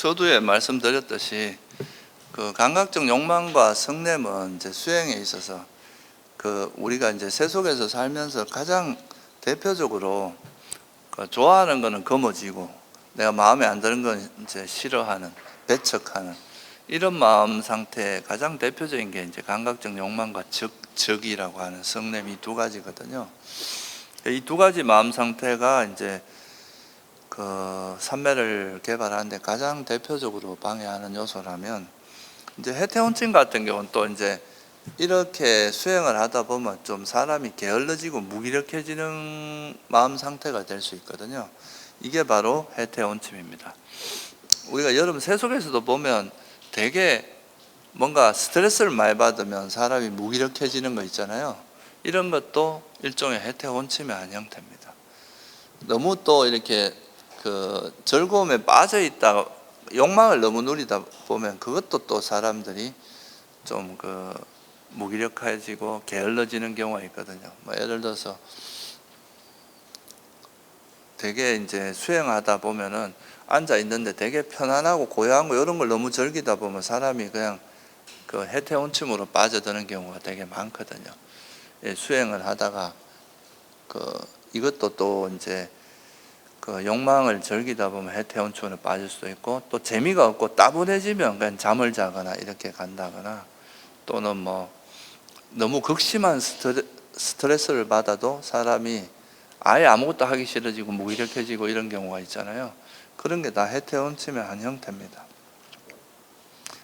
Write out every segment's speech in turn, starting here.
서두에 말씀드렸듯이 그 감각적 욕망과 성냄은 이제 수행에 있어서 우리가 이제 세속에서 살면서 가장 대표적으로 좋아하는 거는 거머쥐고 내가 마음에 안 드는 건 이제 싫어하는, 배척하는 이런 마음 상태의 가장 대표적인 게 이제 감각적 욕망과 적이라고 하는 성냄, 이 두 가지거든요. 이 두 가지 마음 상태가 이제 그 삼매를 개발하는데 가장 대표적으로 방해하는 요소라면, 이제 해태원침 같은 경우는 또 이제 이렇게 수행을 하다 보면 좀 사람이 게을러지고 무기력해지는 마음 상태가 될 수 있거든요. 이게 바로 해태원침입니다. 우리가 여러분 세속에서도 보면 되게 뭔가 스트레스를 많이 받으면 사람이 무기력해지는 거 있잖아요. 이런 것도 일종의 해태원침의 한 형태입니다. 너무 또 이렇게 그 즐거움에 빠져 있다, 욕망을 너무 누리다 보면 그것도 또 사람들이 좀 무기력해지고 게을러지는 경우가 있거든요. 뭐 예를 들어서 되게 이제 수행하다 보면은 앉아 있는데 되게 편안하고 고요한 거 이런 걸 너무 즐기다 보면 사람이 그냥 그 해태원침으로 빠져드는 경우가 되게 많거든요. 예, 수행을 하다가 이것도 또 이제 욕망을 즐기다 보면 해태원침으로 빠질 수도 있고, 또 재미가 없고 따분해지면 그냥 잠을 자거나 이렇게 간다거나, 또는 뭐 너무 극심한 스트레스를 받아도 사람이 아예 아무것도 하기 싫어지고 무기력해지고 이런 경우가 있잖아요. 그런 게 다 해태원침의 한 형태입니다.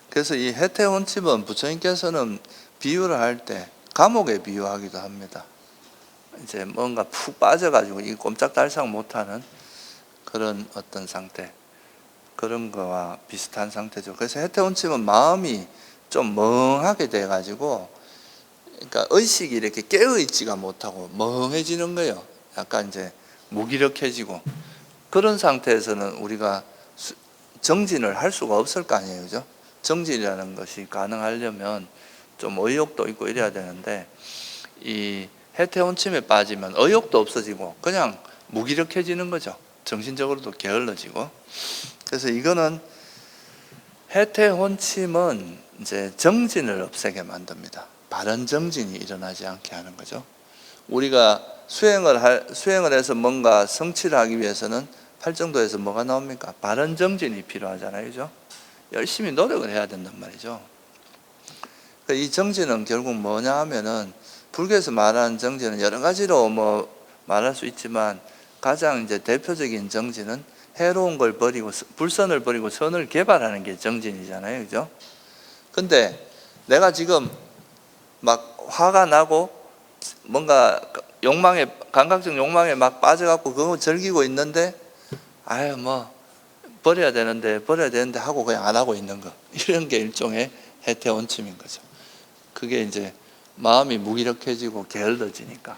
그래서 이 해태원침은 부처님께서는 비유를 할 때 감옥에 비유하기도 합니다. 이제 뭔가 푹 빠져가지고 이 꼼짝달싹 못하는 그런 어떤 상태, 그런 거와 비슷한 상태죠. 그래서 해태원침은 마음이 좀 멍하게 돼가지고, 그러니까 의식이 이렇게 깨어있지가 못하고 멍해지는 거예요. 약간 이제 무기력해지고, 그런 상태에서는 우리가 정진을 할 수가 없을 거 아니에요, 그죠? 정진이라는 것이 가능하려면 좀 의욕도 있고 이래야 되는데, 이 해태원침에 빠지면 의욕도 없어지고 그냥 무기력해지는 거죠. 정신적으로도 게을러지고. 그래서 이거는 해태원침은 이제 정진을 없애게 만듭니다. 바른 정진이 일어나지 않게 하는 거죠. 우리가 수행을 해서 뭔가 성취를 하기 위해서는 팔정도에서 뭐가 나옵니까? 바른 정진이 필요하잖아요, 그죠? 열심히 노력을 해야 된단 말이죠. 이 정진은 결국 뭐냐 하면은, 불교에서 말하는 정진은 여러 가지로 뭐 말할 수 있지만 가장 이제 대표적인 정진은 해로운 걸 버리고 불선을 버리고 선을 개발하는 게 정진이잖아요, 그죠? 근데 내가 지금 막 화가 나고 뭔가 감각적 욕망에 막 빠져갖고 그거 즐기고 있는데, 아유 뭐 버려야 되는데 하고 그냥 안 하고 있는 거, 이런 게 일종의 해태원침인 거죠. 그게 이제 마음이 무기력해지고 게을러지니까,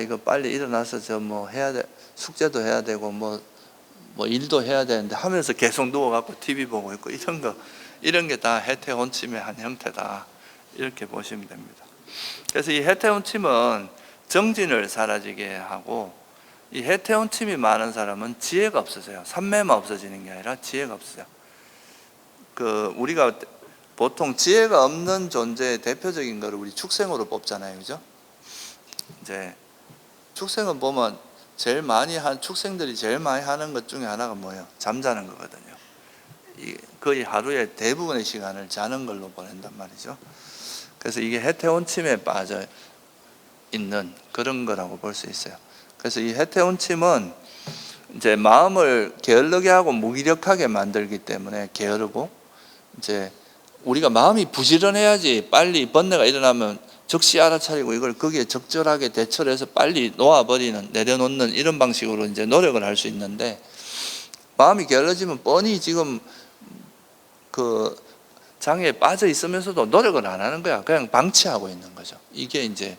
이거 빨리 일어나서 저 뭐 해야 돼, 숙제도 해야 되고 뭐 일도 해야 되는데 하면서 계속 누워갖고 TV 보고 있고, 이런 게 다 해태원침의 한 형태다, 이렇게 보시면 됩니다. 그래서 이 해태원침은 정진을 사라지게 하고, 이 해태원침이 많은 사람은 지혜가 없어져요. 삼매만 없어지는 게 아니라 지혜가 없어요. 우리가 보통 지혜가 없는 존재의 대표적인 거를 우리 축생으로 뽑잖아요, 그죠? 이제 축생은 보면 축생들이 제일 많이 하는 것 중에 하나가 뭐예요? 잠자는 거거든요. 거의 하루의 대부분의 시간을 자는 걸로 보낸단 말이죠. 그래서 이게 해태원침에 빠져 있는 그런 거라고 볼 수 있어요. 그래서 이 해태원침은 이제 마음을 게을르게 하고 무기력하게 만들기 때문에 게으르고, 이제 우리가 마음이 부지런해야지 빨리 번뇌가 일어나면 즉시 알아차리고 이걸 거기에 적절하게 대처를 해서 빨리 내려놓는 이런 방식으로 이제 노력을 할 수 있는데, 마음이 게을러지면 뻔히 지금 장애에 빠져 있으면서도 노력을 안 하는 거야. 그냥 방치하고 있는 거죠. 이게 이제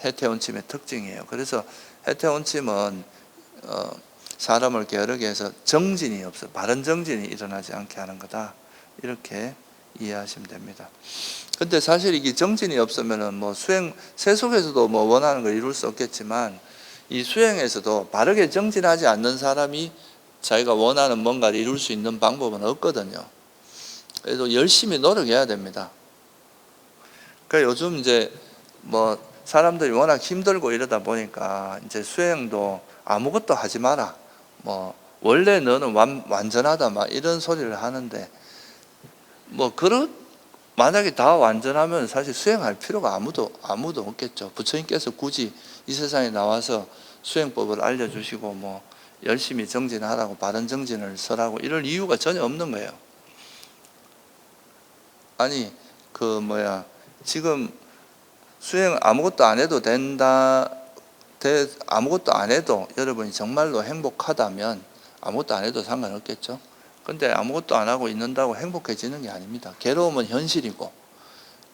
해태원침의 특징이에요. 그래서 해태원침은 사람을 게으르게 해서 정진이 없어, 바른 정진이 일어나지 않게 하는 거다, 이렇게 이해하시면 됩니다. 근데 사실 이게 정진이 없으면은 뭐 세속에서도 뭐 원하는 걸 이룰 수 없겠지만, 이 수행에서도 바르게 정진하지 않는 사람이 자기가 원하는 뭔가를 이룰 수 있는 방법은 없거든요. 그래도 열심히 노력해야 됩니다. 그러니까 요즘 이제 뭐 사람들이 워낙 힘들고 이러다 보니까 이제 수행도 아무것도 하지 마라. 뭐 원래 너는 완전하다 막 이런 소리를 하는데 뭐 만약에 다 완전하면 사실 수행할 필요가 아무도 없겠죠. 부처님께서 굳이 이 세상에 나와서 수행법을 알려주시고 뭐 열심히 정진하라고 바른 정진을 서라고 이럴 이유가 전혀 없는 거예요. 아니 지금 수행 아무것도 안 해도 아무것도 안 해도 여러분이 정말로 행복하다면 아무것도 안 해도 상관없겠죠. 근데 아무것도 안 하고 있는다고 행복해지는 게 아닙니다. 괴로움은 현실이고,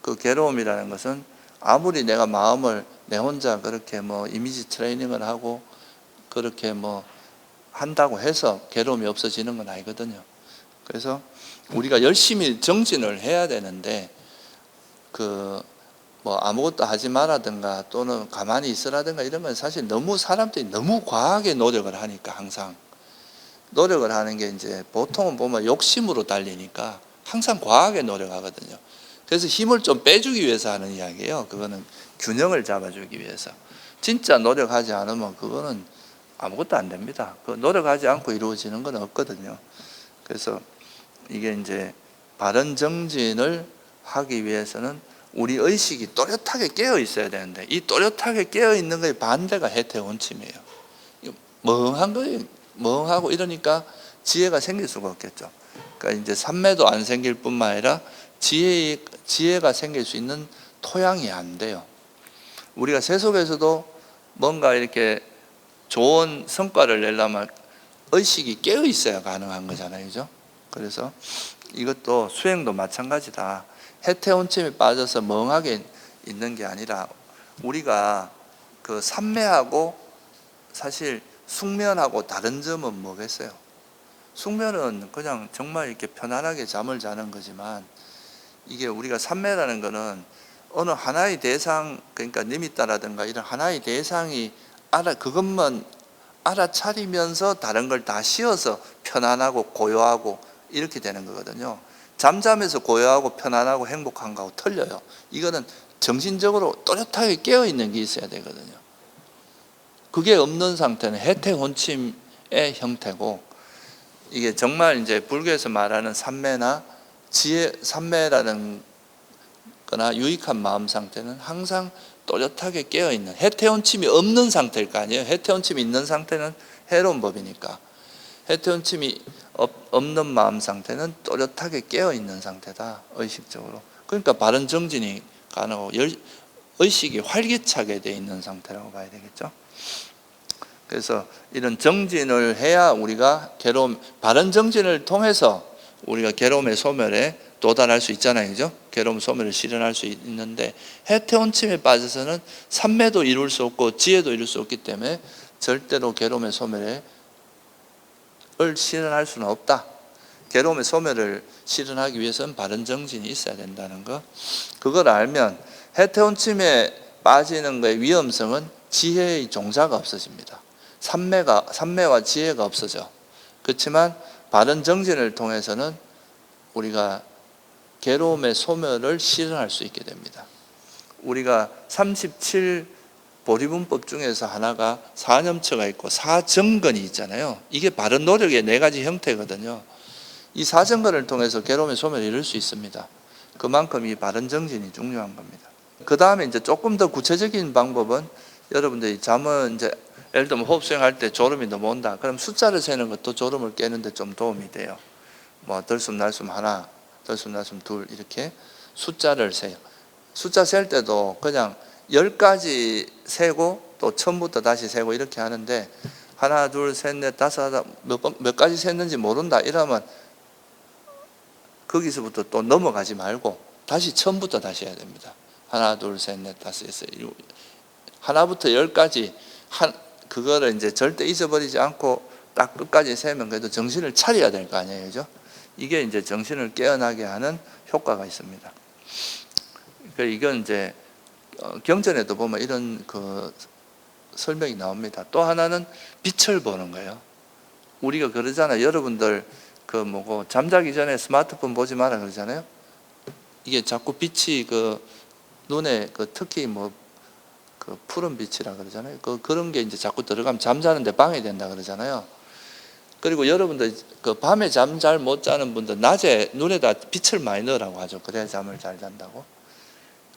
그 괴로움이라는 것은 아무리 내가 마음을 내 혼자 그렇게 뭐 이미지 트레이닝을 하고 그렇게 뭐 한다고 해서 괴로움이 없어지는 건 아니거든요. 그래서 우리가 열심히 정진을 해야 되는데 뭐 아무것도 하지 마라든가 또는 가만히 있으라든가 이런 건 사실 사람들이 너무 과하게 노력을 하니까, 항상 노력을 하는 게 이제 보통은 보면 욕심으로 달리니까 항상 과하게 노력하거든요. 그래서 힘을 좀 빼주기 위해서 하는 이야기예요. 그거는 균형을 잡아주기 위해서. 진짜 노력하지 않으면 그거는 아무것도 안 됩니다. 노력하지 않고 이루어지는 건 없거든요. 그래서 이게 이제 바른 정진을 하기 위해서는 우리 의식이 또렷하게 깨어 있어야 되는데, 이 또렷하게 깨어 있는 거의 반대가 해태원침이에요. 멍한 거예요. 멍하고 이러니까 지혜가 생길 수가 없겠죠. 그러니까 이제 삼매도 안 생길 뿐만 아니라 지혜가 생길 수 있는 토양이 안 돼요. 우리가 세속에서도 뭔가 이렇게 좋은 성과를 내려면 의식이 깨어 있어야 가능한 거잖아요, 그죠? 그래서 이것도 수행도 마찬가지다. 해태원침에 빠져서 멍하게 있는 게 아니라 우리가 그 삼매하고 사실 숙면하고 다른 점은 뭐겠어요? 숙면은 그냥 정말 이렇게 편안하게 잠을 자는 거지만, 이게 우리가 삼매라는 거는 어느 하나의 대상, 그러니까 니미따라든가 이런 하나의 대상이 그것만 알아차리면서 다른 걸 다 씌워서 편안하고 고요하고 이렇게 되는 거거든요. 잠잠해서 고요하고 편안하고 행복한 거하고 틀려요. 이거는 정신적으로 또렷하게 깨어있는 게 있어야 되거든요. 그게 없는 상태는 해태혼침의 형태고, 이게 정말 이제 불교에서 말하는 삼매나 삼매라는 거나 유익한 마음 상태는 항상 또렷하게 깨어있는, 해태혼침이 없는 상태일 거 아니에요. 해태혼침이 있는 상태는 해로운 법이니까. 해태혼침이 없는 마음 상태는 또렷하게 깨어있는 상태다, 의식적으로. 그러니까 바른 정진이 가능하고 의식이 활기차게 되어 있는 상태라고 봐야 되겠죠. 그래서 이런 정진을 해야 우리가 바른 정진을 통해서 우리가 괴로움의 소멸에 도달할 수 있잖아요, 그죠? 괴로움 소멸을 실현할 수 있는데, 해태원침에 빠져서는 삼매도 이룰 수 없고 지혜도 이룰 수 없기 때문에 절대로 괴로움의 소멸을 실현할 수는 없다. 괴로움의 소멸을 실현하기 위해서는 바른 정진이 있어야 된다는 거. 그걸 알면 해태원침에 빠지는 것의 위험성은 지혜의 종자가 없어집니다. 삼매와 지혜가 없어져. 그렇지만 바른 정진을 통해서는 우리가 괴로움의 소멸을 실현할 수 있게 됩니다. 우리가 37 보리문법 중에서 하나가 사념처가 있고 사정건이 있잖아요. 이게 바른 노력의 4가지 형태거든요. 이 사정건을 통해서 괴로움의 소멸을 이룰 수 있습니다. 그만큼 이 바른 정진이 중요한 겁니다. 그 다음에 이제 조금 더 구체적인 방법은, 여러분들이 잠은 이제 예를 들면 호흡 수행할 때 졸음이 넘어온다. 그럼 숫자를 세는 것도 졸음을 깨는데 좀 도움이 돼요. 뭐 들숨 날숨 하나, 들숨 날숨 둘, 이렇게 숫자를 세요. 숫자 셀 때도 그냥 10가지 세고 또 처음부터 다시 세고 이렇게 하는데, 하나 둘 셋 넷 다섯 몇 가지 셌는지 모른다 이러면 거기서부터 또 넘어가지 말고 다시 처음부터 다시 해야 됩니다. 하나 둘 셋 넷 다섯 여섯 일곱, 하나부터 10까지 그거를 이제 절대 잊어버리지 않고 딱 끝까지 세면 그래도 정신을 차려야 될 거 아니에요, 그죠? 이게 이제 정신을 깨어나게 하는 효과가 있습니다. 그러니까 이건 이제 경전에도 보면 이런 설명이 나옵니다. 또 하나는 빛을 보는 거예요. 우리가 그러잖아요. 여러분들 그 뭐고 잠자기 전에 스마트폰 보지 마라 그러잖아요. 이게 자꾸 빛이 그 눈에 그 특히 뭐 그 푸른 빛이라 그러잖아요. 그런 게 이제 자꾸 들어가면 잠자는데 방해된다 그러잖아요. 그리고 여러분들 그 밤에 잠 잘 못 자는 분들 낮에 눈에다 빛을 많이 넣으라고 하죠. 그래야 잠을 잘 잔다고.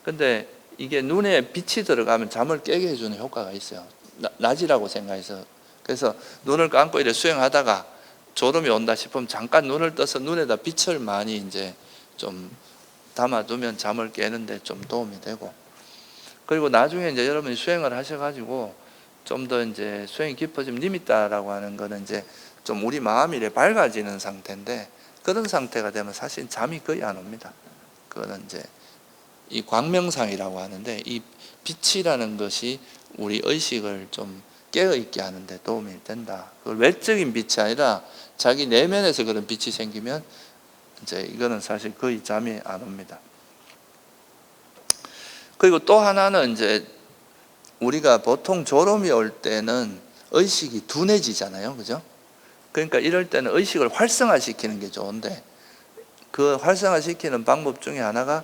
근데 이게 눈에 빛이 들어가면 잠을 깨게 해주는 효과가 있어요. 낮이라고 생각해서. 그래서 눈을 감고 이렇게 수행하다가 졸음이 온다 싶으면 잠깐 눈을 떠서 눈에다 빛을 많이 이제 좀 담아두면 잠을 깨는데 좀 도움이 되고. 그리고 나중에 이제 여러분이 수행을 하셔가지고 좀 더 이제 수행이 깊어지면 니미따라고 하는 거는 이제 좀 우리 마음이 이렇게 밝아지는 상태인데, 그런 상태가 되면 사실 잠이 거의 안 옵니다. 그거는 이제 이 광명상이라고 하는데, 이 빛이라는 것이 우리 의식을 좀 깨어있게 하는데 도움이 된다. 그걸 외적인 빛이 아니라 자기 내면에서 그런 빛이 생기면 이제 이거는 사실 거의 잠이 안 옵니다. 그리고 또 하나는 이제 우리가 보통 졸음이 올 때는 의식이 둔해지잖아요. 그죠? 그러니까 이럴 때는 의식을 활성화시키는 게 좋은데, 그 활성화시키는 방법 중에 하나가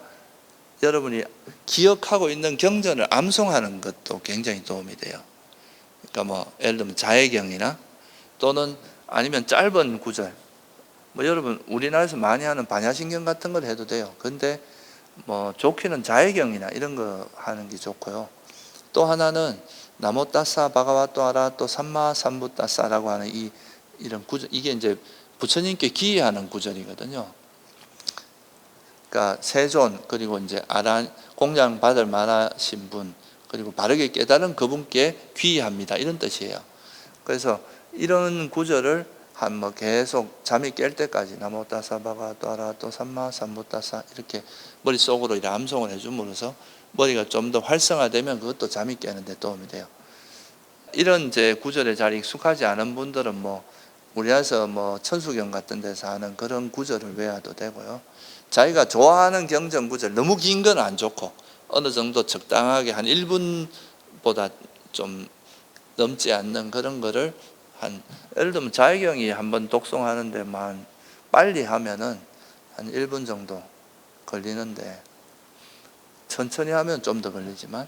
여러분이 기억하고 있는 경전을 암송하는 것도 굉장히 도움이 돼요. 그러니까 뭐 예를 들면 자해경이나 또는 아니면 짧은 구절, 뭐 여러분 우리나라에서 많이 하는 반야신경 같은 걸 해도 돼요. 근데 뭐 좋기는 자해경이나 이런 거 하는 게 좋고요. 또 하나는 나모따사 바가와또 아라또 삼마 삼부따사라고 하는 이런 구절, 이게 이제 부처님께 기회하는 구절이거든요. 그러니까 세존, 그리고 이제 공양 받을 만하신 분, 그리고 바르게 깨달은 그분께 귀의합니다, 이런 뜻이에요. 그래서 이런 구절을 한 뭐 계속 잠이 깰 때까지 나모따사 바가와또 아라또 삼마 삼부따사 이렇게 머릿속으로 이렇게 암송을 해줌으로써 머리가 좀 더 활성화되면 그것도 잠이 깨는데 도움이 돼요. 이런 이제 구절에 잘 익숙하지 않은 분들은 뭐 우리나라에서 뭐 천수경 같은 데서 하는 그런 구절을 외워도 되고요. 자기가 좋아하는 경전 구절, 너무 긴 건 안 좋고 어느 정도 적당하게 한 1분보다 좀 넘지 않는 그런 거를 예를 들면 자해경이 한번 독송하는데만 빨리 하면은 한 1분 정도 걸리는데, 천천히 하면 좀 더 걸리지만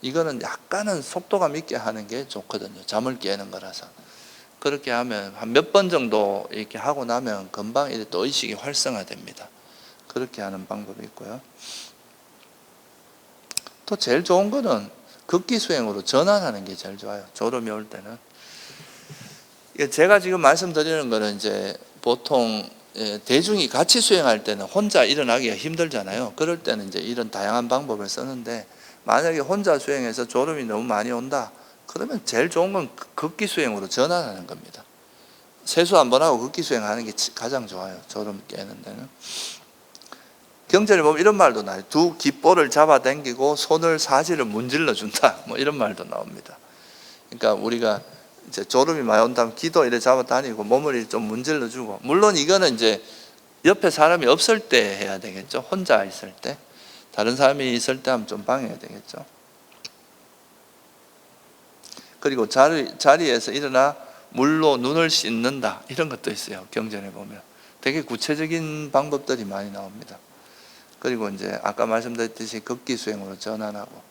이거는 약간은 속도감 있게 하는 게 좋거든요. 잠을 깨는 거라서. 그렇게 하면 한 몇 번 정도 이렇게 하고 나면 금방 이제 또 의식이 활성화됩니다. 그렇게 하는 방법이 있고요. 또 제일 좋은 거는 극기 수행으로 전환하는 게 제일 좋아요. 졸음이 올 때는. 제가 지금 말씀드리는 거는 이제 보통 대중이 같이 수행할 때는 혼자 일어나기가 힘들잖아요. 그럴 때는 이제 이런 다양한 방법을 쓰는데, 만약에 혼자 수행해서 졸음이 너무 많이 온다, 그러면 제일 좋은 건 극기 수행으로 전환하는 겁니다. 세수 한번 하고 극기 수행하는 게 가장 좋아요. 졸음 깨는 데는. 경전에 보면 이런 말도 나와요. 두 깃볼을 잡아당기고 손을 사지를 문질러 준다, 뭐 이런 말도 나옵니다. 그러니까 우리가 이제 졸음이 많이 온다면 기도 이래 잡아 다니고 몸을 좀 문질러 주고, 물론 이거는 이제 옆에 사람이 없을 때 해야 되겠죠. 혼자 있을 때. 다른 사람이 있을 때 하면 좀 방해가 되겠죠. 그리고 자리에서 일어나 물로 눈을 씻는다, 이런 것도 있어요. 경전에 보면 되게 구체적인 방법들이 많이 나옵니다. 그리고 이제 아까 말씀드렸듯이 극기 수행으로 전환하고,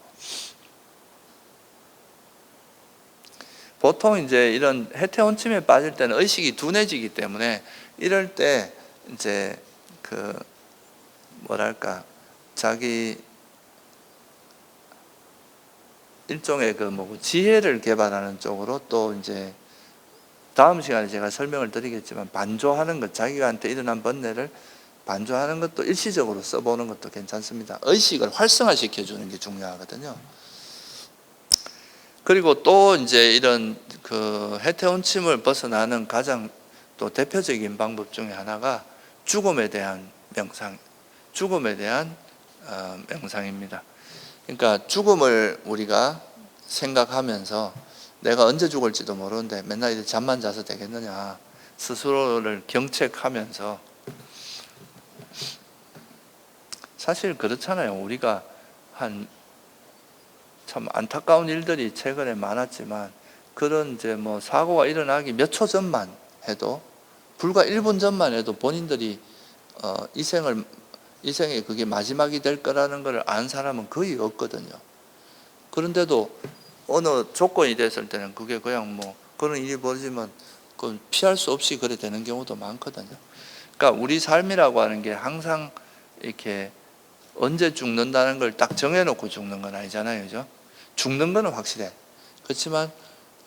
보통 이제 이런 해태혼침에 빠질 때는 의식이 둔해지기 때문에 이럴 때 이제 그 뭐랄까 자기 일종의 그 뭐 지혜를 개발하는 쪽으로, 또 이제 다음 시간에 제가 설명을 드리겠지만 반조하는 것, 자기한테 일어난 번뇌를 반조하는 것도 일시적으로 써보는 것도 괜찮습니다. 의식을 활성화시켜 주는 게 중요하거든요. 그리고 또 이제 이런 그 해태혼침을 벗어나는 가장 또 대표적인 방법 중에 하나가 죽음에 대한 명상, 죽음에 대한 명상입니다. 그러니까 죽음을 우리가 생각하면서 내가 언제 죽을지도 모르는데 맨날 이렇게 잠만 자서 되겠느냐, 스스로를 경책하면서, 사실 그렇잖아요. 우리가 참 안타까운 일들이 최근에 많았지만, 그런 이제 뭐 사고가 일어나기 몇 초 전만 해도 불과 1분 전만 해도 본인들이 이생에 그게 마지막이 될 거라는 걸 안 사람은 거의 없거든요. 그런데도 어느 조건이 됐을 때는 그게 그냥 뭐 그런 일이 벌어지면 그건 피할 수 없이 그래 되는 경우도 많거든요. 그러니까 우리 삶이라고 하는 게 항상 이렇게 언제 죽는다는 걸 딱 정해놓고 죽는 건 아니잖아요. 그죠? 죽는 거는 확실해. 그렇지만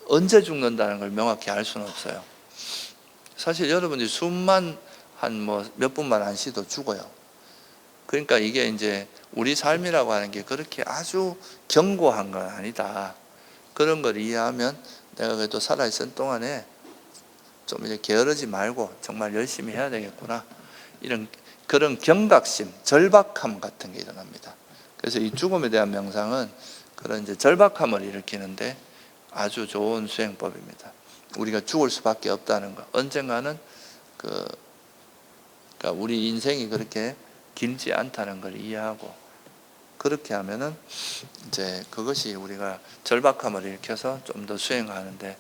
언제 죽는다는 걸 명확히 알 수는 없어요. 사실 여러분들이 숨만 한 뭐 몇 분만 안 쉬도 죽어요. 그러니까 이게 이제 우리 삶이라고 하는 게 그렇게 아주 견고한 건 아니다. 그런 걸 이해하면 내가 그래도 살아있을 동안에 좀 이렇게 게으르지 말고 정말 열심히 해야 되겠구나. 이런 그런 경각심, 절박함 같은 게 일어납니다. 그래서 이 죽음에 대한 명상은 그런 이제 절박함을 일으키는데 아주 좋은 수행법입니다. 우리가 죽을 수밖에 없다는 거. 언젠가는 그러니까 우리 인생이 그렇게 길지 않다는 걸 이해하고 그렇게 하면은 이제 그것이 우리가 절박함을 일으켜서 좀 더 수행하는데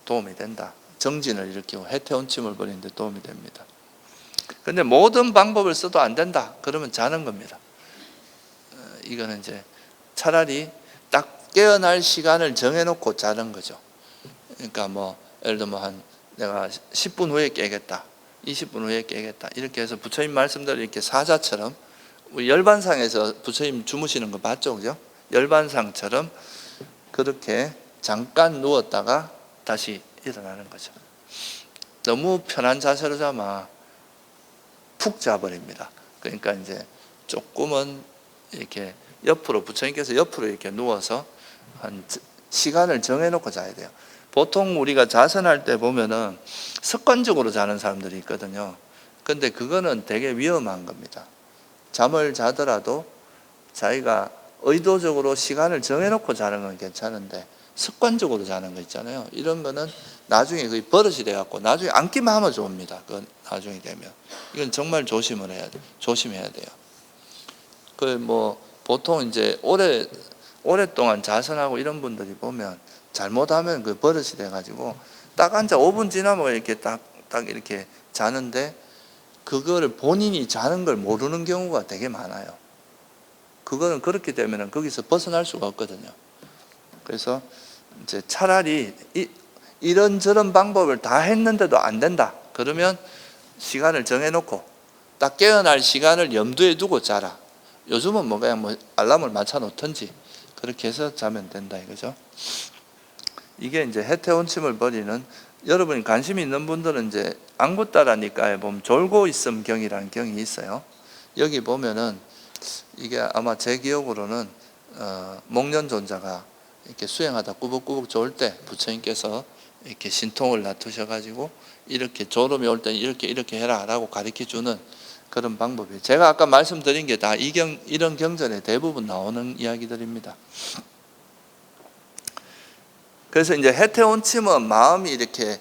도움이 된다. 정진을 일으키고 해태원침을 버리는데 도움이 됩니다. 근데 모든 방법을 써도 안 된다. 그러면 자는 겁니다. 이거는 이제 차라리 딱 깨어날 시간을 정해놓고 자는 거죠. 그러니까 뭐 예를 들면 한 내가 10분 후에 깨겠다. 20분 후에 깨겠다. 이렇게 해서 부처님 말씀대로 이렇게 사자처럼 우리 열반상에서 부처님 주무시는 거 봤죠? 그죠? 열반상처럼 그렇게 잠깐 누웠다가 다시 일어나는 거죠. 너무 편한 자세로 자면 푹 자버립니다. 그러니까 이제 조금은 이렇게 옆으로 부처님께서 옆으로 이렇게 누워서 한 시간을 정해놓고 자야 돼요. 보통 우리가 자선할 때 보면은 습관적으로 자는 사람들이 있거든요. 근데 그거는 되게 위험한 겁니다. 잠을 자더라도 자기가 의도적으로 시간을 정해놓고 자는 건 괜찮은데 습관적으로 자는 거 있잖아요. 이런 거는 나중에 거의 버릇이 돼갖고 나중에 앉기만 하면 좋습니다. 그건 나중에 되면 이건 정말 조심해야 돼요. 그 뭐 보통 이제 오랫동안 자선하고 이런 분들이 보면 잘못하면 그 버릇이 돼가지고 딱 앉아 5분 지나면 이렇게 딱 이렇게 자는데 그거를 본인이 자는 걸 모르는 경우가 되게 많아요. 그거는 그렇게 되면은 거기서 벗어날 수가 없거든요. 그래서 이제 차라리 이런저런 방법을 다 했는데도 안 된다. 그러면 시간을 정해놓고 딱 깨어날 시간을 염두에 두고 자라. 요즘은 뭐 그냥 뭐 알람을 맞춰 놓든지 그렇게 해서 자면 된다 이거죠. 이게 이제 해태원침을 버리는 여러분이 관심이 있는 분들은 이제 안구따라니까에 보면 졸고 있음 경이라는 경이 있어요. 여기 보면은 이게 아마 제 기억으로는 목련존자가 이렇게 수행하다 꾸벅꾸벅 졸 때 부처님께서 이렇게 신통을 놔두셔가지고 이렇게 졸음이 올 때는 이렇게 해라라고 가르쳐 주는 그런 방법이에요. 제가 아까 말씀드린 게 다 이런 경전에 대부분 나오는 이야기들입니다. 그래서 이제 해태원침은 마음이 이렇게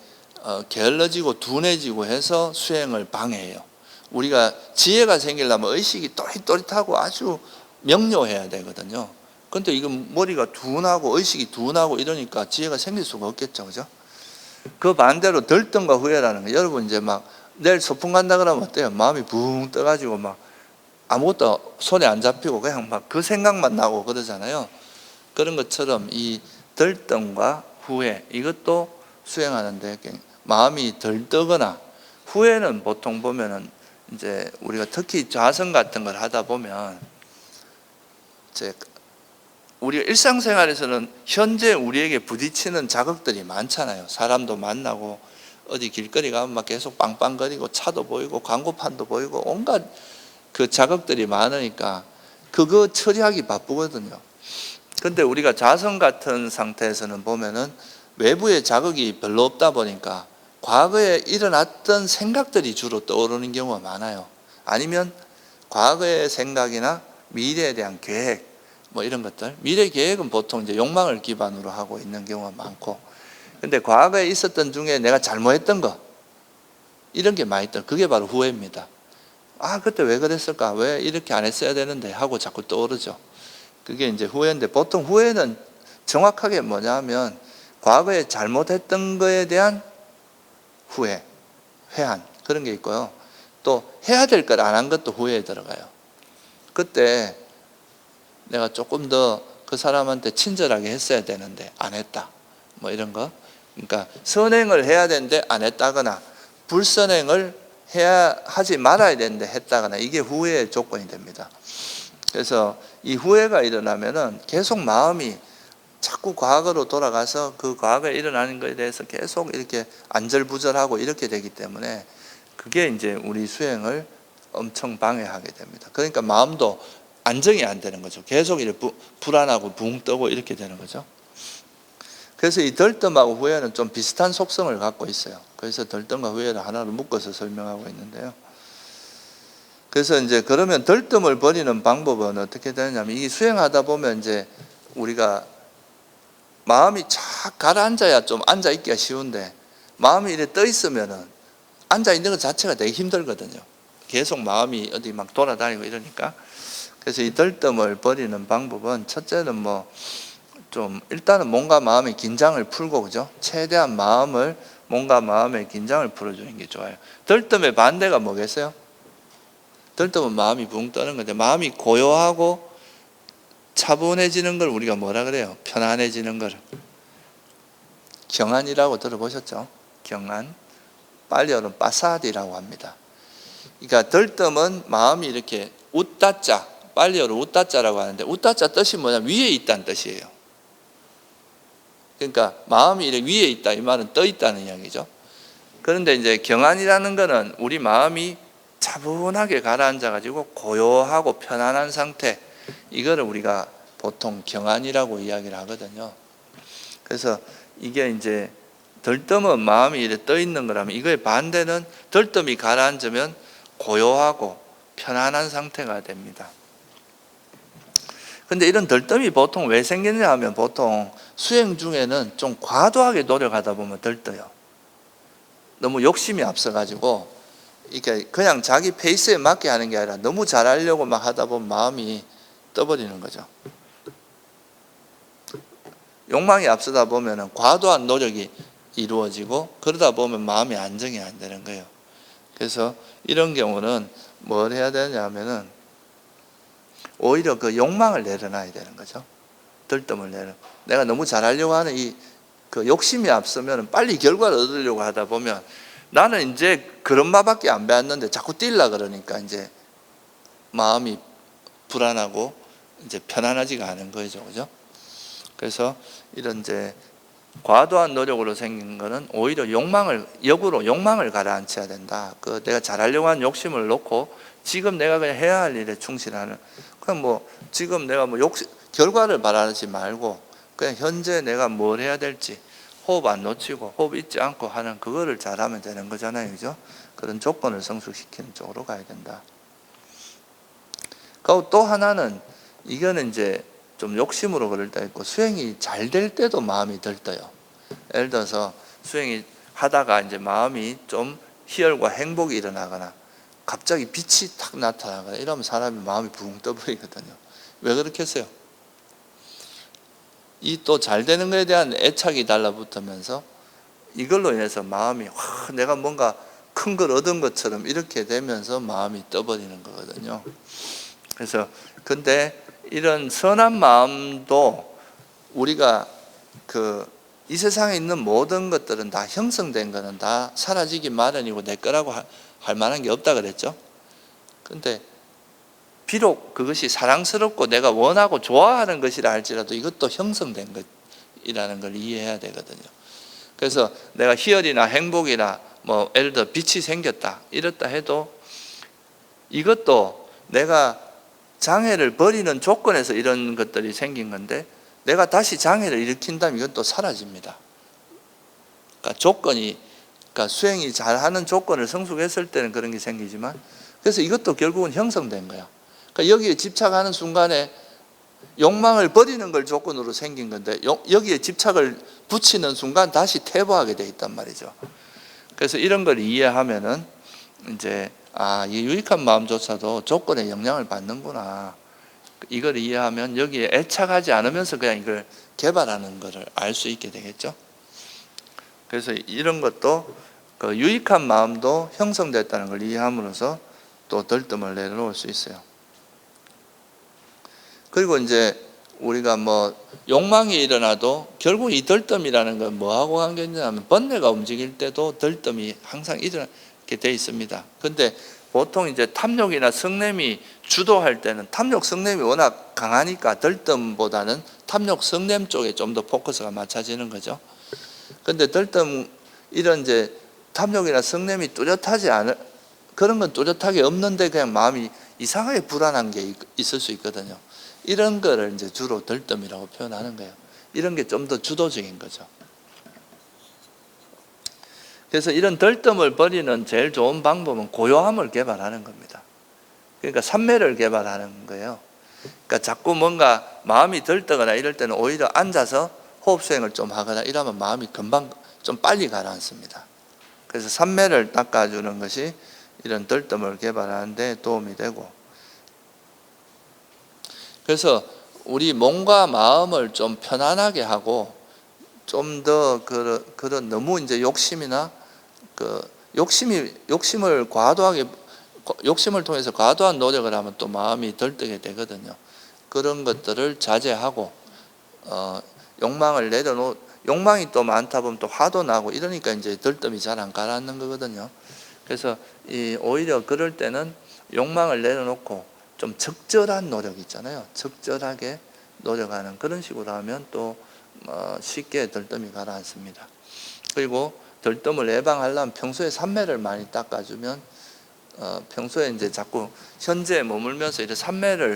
게을러지고 둔해지고 해서 수행을 방해해요. 우리가 지혜가 생기려면 의식이 또릿또릿하고 아주 명료해야 되거든요. 근데 이건 머리가 둔하고 의식이 둔하고 이러니까 지혜가 생길 수가 없겠죠. 그죠? 그 반대로 들뜸과 후회라는 거. 여러분 이제 막 내일 소풍 간다 그러면 어때요? 마음이 붕 떠가지고 막 아무것도 손에 안 잡히고 그냥 막 그 생각만 나고 그러잖아요. 그런 것처럼 이 들뜸과 후회 이것도 수행하는데 마음이 들뜨거나 후회는 보통 보면은 이제 우리가 특히 좌선 같은 걸 하다 보면 이제 우리가 일상생활에서는 현재 우리에게 부딪히는 자극들이 많잖아요. 사람도 만나고 어디 길거리 가면 막 계속 빵빵거리고 차도 보이고 광고판도 보이고 온갖 그 자극들이 많으니까 그거 처리하기 바쁘거든요. 근데 우리가 자선 같은 상태에서는 보면은 외부의 자극이 별로 없다 보니까 과거에 일어났던 생각들이 주로 떠오르는 경우가 많아요. 아니면 과거의 생각이나 미래에 대한 계획 뭐 이런 것들. 미래 계획은 보통 이제 욕망을 기반으로 하고 있는 경우가 많고, 근데 과거에 있었던 중에 내가 잘못했던 거 이런 게 많이 떠. 그게 바로 후회입니다. 아 그때 왜 그랬을까? 왜 이렇게 안 했어야 되는데 하고 자꾸 떠오르죠. 그게 이제 후회인데 보통 후회는 정확하게 뭐냐면 과거에 잘못했던 거에 대한 후회. 회한 그런 게 있고요. 또 해야 될 걸 안 한 것도 후회에 들어가요. 그때 내가 조금 더 그 사람한테 친절하게 했어야 되는데 안 했다. 뭐 이런 거. 그러니까 선행을 해야 되는데 안 했다거나 불선행을 하지 말아야 되는데 했다거나 이게 후회의 조건이 됩니다. 그래서 이 후회가 일어나면은 계속 마음이 자꾸 과거로 돌아가서 그 과거에 일어나는 것에 대해서 계속 이렇게 안절부절하고 이렇게 되기 때문에 그게 이제 우리 수행을 엄청 방해하게 됩니다. 그러니까 마음도 안정이 안 되는 거죠. 계속 이렇게 불안하고 붕 뜨고 이렇게 되는 거죠. 그래서 이 덜뜸하고 후회는 좀 비슷한 속성을 갖고 있어요. 그래서 덜뜸과 후회를 하나로 묶어서 설명하고 있는데요. 그래서 이제 그러면 덜뜸을 버리는 방법은 어떻게 되냐면 이 수행하다 보면 이제 우리가 마음이 착 가라앉아야 좀 앉아있기가 쉬운데 마음이 이렇게 떠 있으면은 앉아있는 것 자체가 되게 힘들거든요. 계속 마음이 어디 막 돌아다니고 이러니까. 그래서 이 덜뜸을 버리는 방법은 첫째는 뭐 좀 일단은 몸과 마음의 긴장을 풀고 그죠? 최대한 몸과 마음의 긴장을 풀어주는 게 좋아요. 덜뜸의 반대가 뭐겠어요? 덜뜸은 마음이 붕 떠는 건데 마음이 고요하고 차분해지는 걸 우리가 뭐라 그래요? 편안해지는 걸 경안이라고 들어보셨죠? 경안, 빨리어는 빠사디라고 합니다. 그러니까 덜뜸은 마음이 이렇게 웃다자, 빨리어로 웃다자라고 하는데 웃다자 뜻이 뭐냐면 위에 있다는 뜻이에요. 그러니까 마음이 이렇게 위에 있다 이 말은 떠 있다는 이야기죠. 그런데 이제 경안이라는 거는 우리 마음이 차분하게 가라앉아 가지고 고요하고 편안한 상태, 이거를 우리가 보통 경안이라고 이야기를 하거든요. 그래서 이게 이제 덜뜸은 마음이 이렇게 떠 있는 거라면 이거의 반대는 덜뜸이 가라앉으면 고요하고 편안한 상태가 됩니다. 근데 이런 덜뜸이 보통 왜 생기느냐 하면 보통 수행 중에는 좀 과도하게 노력하다 보면 덜떠요. 너무 욕심이 앞서가지고 이게 그냥 자기 페이스에 맞게 하는 게 아니라 너무 잘하려고 막 하다 보면 마음이 떠버리는 거죠. 욕망이 앞서다 보면 과도한 노력이 이루어지고 그러다 보면 마음의 안정이 안 되는 거예요. 그래서 이런 경우는 뭘 해야 되냐 하면은 오히려 그 욕망을 내려놔야 되는 거죠. 덜뜸을 내가 너무 잘하려고 하는 그 욕심이 앞서면 빨리 결과를 얻으려고 하다 보면 나는 이제 그런 맛밖에 안 배웠는데 자꾸 뛰려 그러니까 이제 마음이 불안하고 이제 편안하지가 않은 거죠. 그죠? 그래서 이런 이제 과도한 노력으로 생긴 거는 오히려 역으로 욕망을 가라앉혀야 된다. 그 내가 잘하려고 하는 욕심을 놓고 지금 내가 그냥 해야 할 일에 충실하는. 그냥 뭐 지금 내가 뭐 결과를 바라지 말고 그냥 현재 내가 뭘 해야 될지 호흡 안 놓치고 호흡 잊지 않고 하는 그거를 잘하면 되는 거잖아요. 그죠? 그런 조건을 성숙시키는 쪽으로 가야 된다. 그리고 또 하나는 이거는 이제 좀 욕심으로 그럴 때 있고 수행이 잘 될 때도 마음이 들떠요. 예를 들어서 수행이 하다가 이제 마음이 좀 희열과 행복이 일어나거나 갑자기 빛이 탁 나타나거나 이러면 사람이 마음이 붕 떠버리거든요. 왜 그렇겠어요? 이 또 잘 되는 것에 대한 애착이 달라붙으면서 이걸로 인해서 마음이 내가 뭔가 큰 걸 얻은 것처럼 이렇게 되면서 마음이 떠버리는 거거든요. 그래서 근데 이런 선한 마음도 우리가 이 세상에 있는 모든 것들은 다 형성된 거는 다 사라지기 마련이고 내 거라고 할 만한 게 없다 그랬죠. 근데 비록 그것이 사랑스럽고 내가 원하고 좋아하는 것이라 할지라도 이것도 형성된 것이라는 걸 이해해야 되거든요. 그래서 내가 희열이나 행복이나 뭐 예를 들어 빛이 생겼다 이렇다 해도 이것도 내가 장애를 버리는 조건에서 이런 것들이 생긴 건데 내가 다시 장애를 일으킨다면 이건 또 사라집니다. 그러니까 수행이 잘하는 조건을 성숙했을 때는 그런 게 생기지만 그래서 이것도 결국은 형성된 거야. 그러니까 여기에 집착하는 순간에 욕망을 버리는 걸 조건으로 생긴 건데 여기에 집착을 붙이는 순간 다시 퇴보하게 돼 있단 말이죠. 그래서 이런 걸 이해하면은 이제 이 유익한 마음조차도 조건에 영향을 받는구나. 이걸 이해하면 여기에 애착하지 않으면서 그냥 이걸 개발하는 것을 알 수 있게 되겠죠. 그래서 이런 것도 그 유익한 마음도 형성됐다는 걸 이해함으로써 또 들뜸을 내려놓을 수 있어요. 그리고 이제 우리가 뭐 욕망이 일어나도 결국 이 들뜸이라는 건 뭐하고 관계있냐면 번뇌가 움직일 때도 들뜸이 항상 일어나게 돼 있습니다. 근데 보통 이제 탐욕이나 성냄이 주도할 때는 탐욕, 성냄이 워낙 강하니까 들뜸보다는 탐욕, 성냄 쪽에 좀 더 포커스가 맞춰지는 거죠. 근데 들뜸 이런 이제 탐욕이나 성냄이 뚜렷하지 않을 그런 건 뚜렷하게 없는데 그냥 마음이 이상하게 불안한 게 있을 수 있거든요. 이런 거를 이제 주로 들뜸이라고 표현하는 거예요. 이런 게 좀 더 주도적인 거죠. 그래서 이런 들뜸을 버리는 제일 좋은 방법은 고요함을 개발하는 겁니다. 그러니까 삼매를 개발하는 거예요. 그러니까 자꾸 뭔가 마음이 들뜨거나 이럴 때는 오히려 앉아서 호흡 수행을 좀 하거나 이러면 마음이 금방 좀 빨리 가라앉습니다. 그래서 삼매를 닦아주는 것이 이런 들뜸을 개발하는 데 도움이 되고, 그래서 우리 몸과 마음을 좀 편안하게 하고 좀 더 그런 너무 이제 욕심이나 욕심을 통해서 과도한 노력을 하면 또 마음이 들뜨게 되거든요. 그런 것들을 자제하고 욕망이 또 많다 보면 또 화도 나고 이러니까 이제 들뜸이 잘 안 가라앉는 거거든요. 그래서 오히려 그럴 때는 욕망을 내려놓고 좀 적절한 노력 있잖아요. 적절하게 노력하는 그런 식으로 하면 또 쉽게 들뜸이 가라앉습니다. 그리고 들뜸을 예방하려면 평소에 삼매를 많이 닦아주면 평소에 이제 자꾸 현재에 머물면서 이런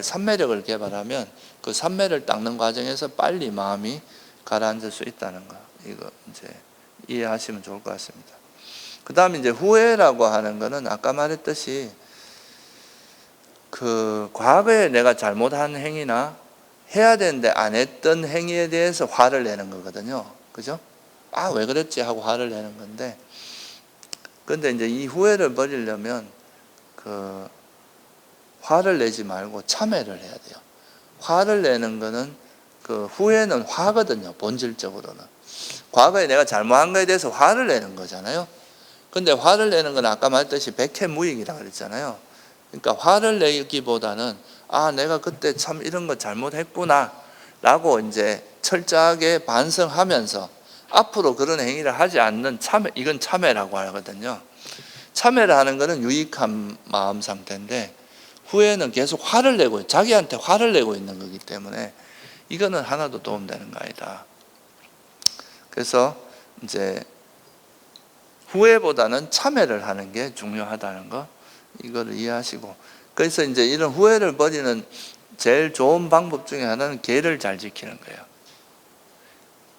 삼매력을 개발하면 그 삼매를 닦는 과정에서 빨리 마음이 가라앉을 수 있다는 거, 이거 이제 이해하시면 좋을 것 같습니다. 그 다음에 이제 후회라고 하는 거는 아까 말했듯이 그 과거에 내가 잘못한 행위나 해야 되는데 안 했던 행위에 대해서 화를 내는 거거든요. 그죠? 아, 왜 그랬지 하고 화를 내는 건데, 근데 이제 이 후회를 버리려면 그 화를 내지 말고 참회를 해야 돼요. 화를 내는 거는 그 후회는 화거든요. 본질적으로는 과거에 내가 잘못한 거에 대해서 화를 내는 거잖아요. 근데 화를 내는 건 아까 말했듯이 백해무익이라고 그랬잖아요. 그러니까 화를 내기보다는 아, 내가 그때 참 이런 거 잘못했구나 라고 이제 철저하게 반성하면서 앞으로 그런 행위를 하지 않는 참회, 이건 참회라고 하거든요. 참회를 하는 것은 유익한 마음 상태인데, 후회는 계속 화를 내고 자기한테 화를 내고 있는 거기 때문에 이거는 하나도 도움되는 거 아니다. 그래서 이제 후회보다는 참회를 하는 게 중요하다는 거, 이거를 이해하시고, 그래서 이제 이런 후회를 버리는 제일 좋은 방법 중에 하나는 계를 잘 지키는 거예요.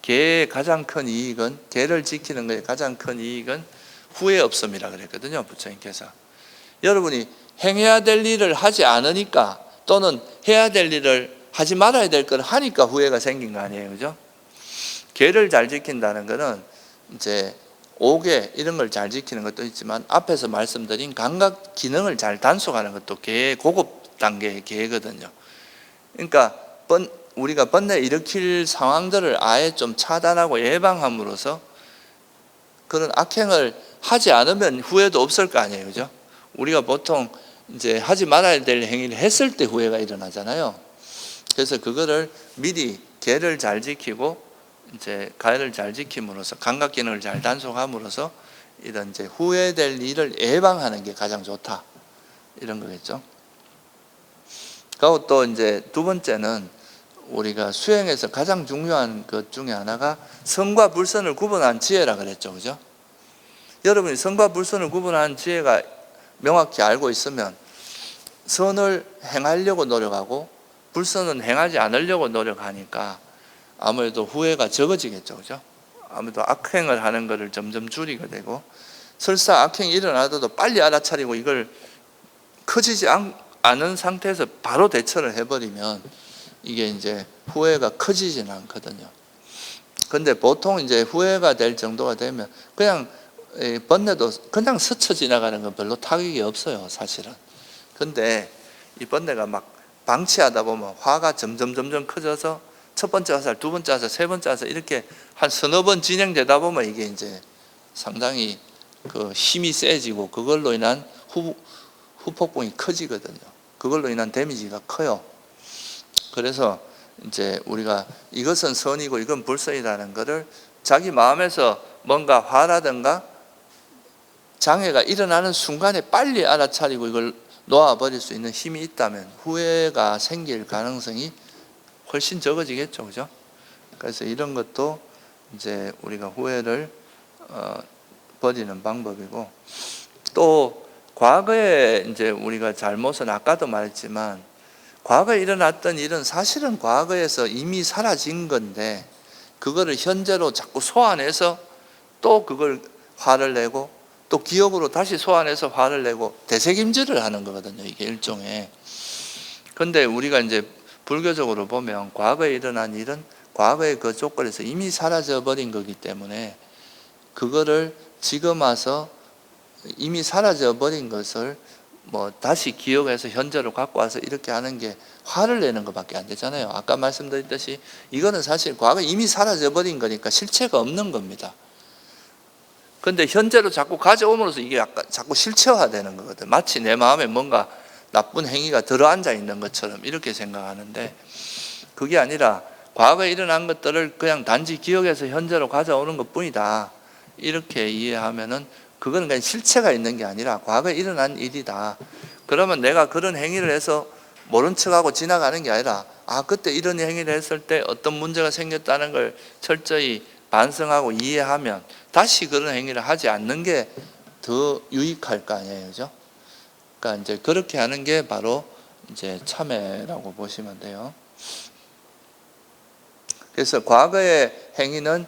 계의 가장 큰 이익은, 계를 지키는 것의 가장 큰 이익은 후회 없음이라 그랬거든요, 부처님께서. 여러분이 행해야 될 일을 하지 않으니까, 또는 해야 될 일을 하지 말아야 될 걸 하니까 후회가 생긴 거 아니에요, 그죠? 계를 잘 지킨다는 것은 이제 오계 이런 걸 잘 지키는 것도 있지만, 앞에서 말씀드린 감각 기능을 잘 단속하는 것도 계의 고급 단계의 계거든요. 그러니까 우리가 번뇌 일으킬 상황들을 아예 좀 차단하고 예방함으로써 그런 악행을 하지 않으면 후회도 없을 거 아니에요, 그죠? 우리가 보통 이제 하지 말아야 될 행위를 했을 때 후회가 일어나잖아요. 그래서 그거를 미리 계를 잘 지키고 이제 가해를 잘 지킴으로써 감각 기능을 잘 단속함으로써 이런 이제 후회될 일을 예방하는 게 가장 좋다, 이런 거겠죠. 그리고 또 이제 두 번째는 우리가 수행에서 가장 중요한 것 중에 하나가 선과 불선을 구분한 지혜라 그랬죠, 그죠? 여러분이 선과 불선을 구분한 지혜가 명확히 알고 있으면 선을 행하려고 노력하고 불선은 행하지 않으려고 노력하니까 아무래도 후회가 적어지겠죠, 그죠? 아무래도 악행을 하는 것을 점점 줄이게 되고, 설사 악행이 일어나도 빨리 알아차리고 이걸 커지지 않은 상태에서 바로 대처를 해버리면 이게 이제 후회가 커지지는 않거든요. 근데 보통 이제 후회가 될 정도가 되면 그냥 번뇌도 그냥 스쳐 지나가는 건 별로 타격이 없어요, 사실은. 근데 이 번뇌가 막 방치하다 보면 화가 점점 커져서 첫 번째 화살, 두 번째 화살, 세 번째 화살 이렇게 한 서너 번 진행되다 보면 이게 이제 상당히 그 힘이 세지고 그걸로 인한 후폭풍이 커지거든요. 그걸로 인한 데미지가 커요. 그래서 이제 우리가 이것은 선이고 이건 불선이라는 것을 자기 마음에서 뭔가 화라든가 장애가 일어나는 순간에 빨리 알아차리고 이걸 놓아버릴 수 있는 힘이 있다면 후회가 생길 가능성이 훨씬 적어지겠죠, 그죠? 그래서 이런 것도 이제 우리가 후회를 버리는 방법이고, 또 과거에 이제 우리가 잘못은 아까도 말했지만 과거에 일어났던 일은 사실은 과거에서 이미 사라진 건데 그거를 현재로 자꾸 소환해서 또 그걸 화를 내고 또 기억으로 다시 소환해서 화를 내고 되새김질을 하는 거거든요. 이게 일종의. 근데 우리가 이제 불교적으로 보면 과거에 일어난 일은 과거의 그 조건에서 이미 사라져 버린 거기 때문에 그거를 지금 와서 이미 사라져 버린 것을 뭐 다시 기억해서 현재로 갖고 와서 이렇게 하는 게 화를 내는 것밖에 안 되잖아요. 아까 말씀드렸듯이 이거는 사실 과거에 이미 사라져 버린 거니까 실체가 없는 겁니다. 근데 현재로 자꾸 가져옴으로써 이게 약간 자꾸 실체화되는 거거든. 마치 내 마음에 뭔가 나쁜 행위가 들어앉아 있는 것처럼 이렇게 생각하는데 그게 아니라 과거에 일어난 것들을 그냥 단지 기억해서 현재로 가져오는 것뿐이다. 이렇게 이해하면은 그거는 그냥 실체가 있는 게 아니라 과거에 일어난 일이다. 그러면 내가 그런 행위를 해서 모른 척하고 지나가는 게 아니라 그때 이런 행위를 했을 때 어떤 문제가 생겼다는 걸 철저히 반성하고 이해하면 다시 그런 행위를 하지 않는 게 더 유익할 거 아니에요, 그죠? 그러니까 이제 그렇게 하는 게 바로 이제 참회라고 보시면 돼요. 그래서 과거의 행위는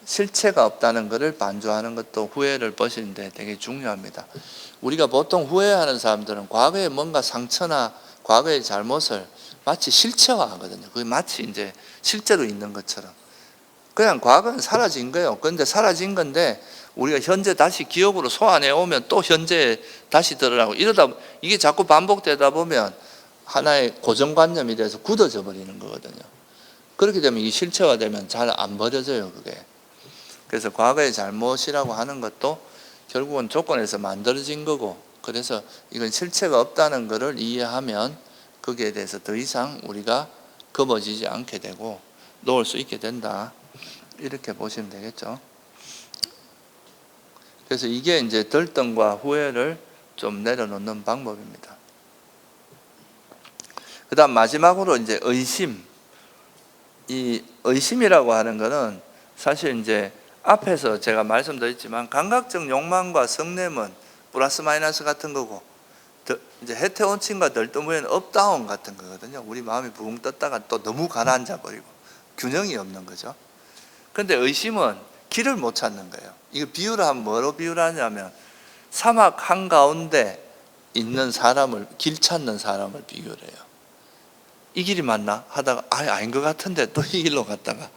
실체가 없다는 것을 반조하는 것도 후회를 버시는데 되게 중요합니다. 우리가 보통 후회하는 사람들은 과거에 뭔가 상처나 과거의 잘못을 마치 실체화하거든요. 그게 마치 이제 실제로 있는 것처럼. 그냥 과거는 사라진 거예요. 그런데 사라진 건데 우리가 현재 다시 기억으로 소환해 오면 또 현재에 다시 드러나고 이러다 이게 자꾸 반복되다 보면 하나의 고정관념이 돼서 굳어져 버리는 거거든요. 그렇게 되면 이 실체화되면 잘 안 버려져요, 그게. 그래서 과거의 잘못이라고 하는 것도 결국은 조건에서 만들어진 거고, 그래서 이건 실체가 없다는 것을 이해하면 거기에 대해서 더 이상 우리가 겁어지지 않게 되고 놓을 수 있게 된다. 이렇게 보시면 되겠죠. 그래서 이게 이제 들뜸과 후회를 좀 내려놓는 방법입니다. 그 다음 마지막으로 이제 의심. 이 의심이라고 하는 거는 사실 이제 앞에서 제가 말씀드렸지만 감각적 욕망과 성냄은 플러스 마이너스 같은 거고, 이제 해태원침과 들뜸 후회는 업다운 같은 거거든요. 우리 마음이 붕 떴다가 또 너무 가라앉아 버리고 균형이 없는 거죠. 근데 의심은 길을 못 찾는 거예요. 이거 비유를 하면 뭐로 비유를 하냐면 사막 한가운데 있는 사람을, 길 찾는 사람을 비유를 해요. 이 길이 맞나? 하다가 아닌 것 같은데 또 이 길로 갔다가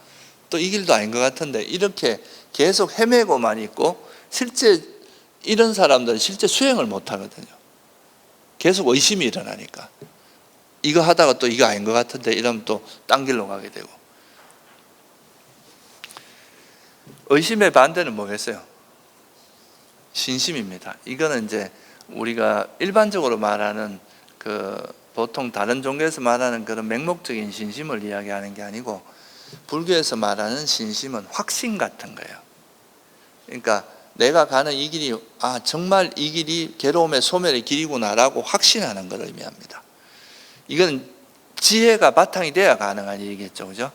또 이 길도 아닌 것 같은데 이렇게 계속 헤매고만 있고, 실제 이런 사람들은 실제 수행을 못 하거든요. 계속 의심이 일어나니까 이거 하다가 또 이거 아닌 것 같은데 이러면 또 딴 길로 가게 되고. 의심의 반대는 뭐겠어요? 신심입니다. 이거는 이제 우리가 일반적으로 말하는 보통 다른 종교에서 말하는 그런 맹목적인 신심을 이야기하는 게 아니고, 불교에서 말하는 신심은 확신 같은 거예요. 그러니까 내가 가는 이 길이 정말 이 길이 괴로움의 소멸의 길이구나라고 확신하는 것을 의미합니다. 이건 지혜가 바탕이 돼야 가능한 일이겠죠, 그죠?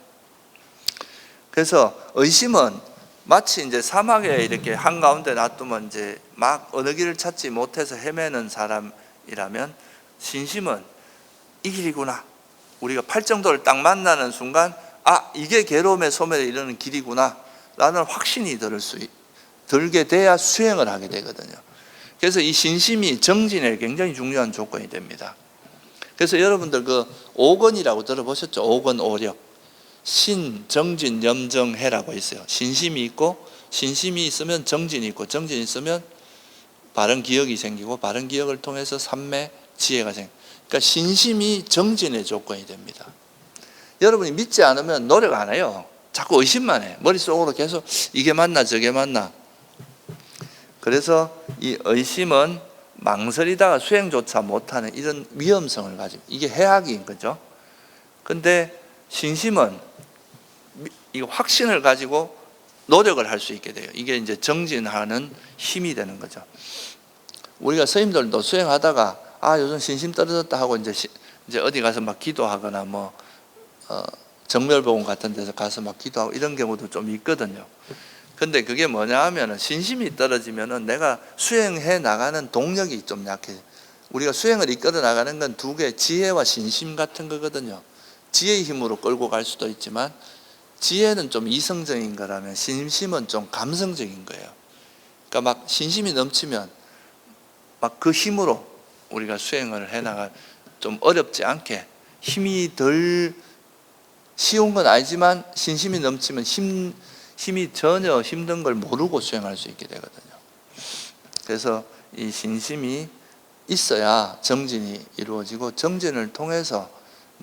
그래서 의심은 마치 이제 사막에 이렇게 한가운데 놔두면 이제 막 어느 길을 찾지 못해서 헤매는 사람이라면, 신심은 이 길이구나. 우리가 팔정도를 딱 만나는 순간 이게 괴로움의 소멸에 이르는 길이구나 라는 확신이 들게 돼야 수행을 하게 되거든요. 그래서 이 신심이 정진에 굉장히 중요한 조건이 됩니다. 그래서 여러분들 그 오건이라고 들어보셨죠? 오건 오력. 신, 정진, 염정해라고 있어요. 신심이 있고, 신심이 있으면 정진이 있고, 정진이 있으면 바른 기억이 생기고, 바른 기억을 통해서 삼매, 지혜가 생깁니다. 그러니까 신심이 정진의 조건이 됩니다. 여러분이 믿지 않으면 노력 안 해요. 자꾸 의심만 해. 머릿속으로 계속 이게 맞나 저게 맞나. 그래서 이 의심은 망설이다가 수행조차 못하는 이런 위험성을 가지고, 이게 해악인 거죠. 근데 신심은 이 확신을 가지고 노력을 할 수 있게 돼요. 이게 이제 정진하는 힘이 되는 거죠. 우리가 스님들도 수행하다가 요즘 신심 떨어졌다 하고 이제 어디 가서 막 기도하거나 정멸보건 같은 데서 가서 막 기도하고 이런 경우도 좀 있거든요. 근데 그게 뭐냐 하면은 신심이 떨어지면은 내가 수행해 나가는 동력이 좀 약해. 우리가 수행을 이끌어 나가는 건 두 개, 지혜와 신심 같은 거거든요. 지혜의 힘으로 끌고 갈 수도 있지만 지혜는 좀 이성적인 거라면 신심은 좀 감성적인 거예요. 그러니까 막 신심이 넘치면 막 그 힘으로 우리가 수행을 해 나가 좀 어렵지 않게, 힘이 덜 쉬운 건 아니지만 신심이 넘치면 힘이 전혀 힘든 걸 모르고 수행할 수 있게 되거든요. 그래서 이 신심이 있어야 정진이 이루어지고, 정진을 통해서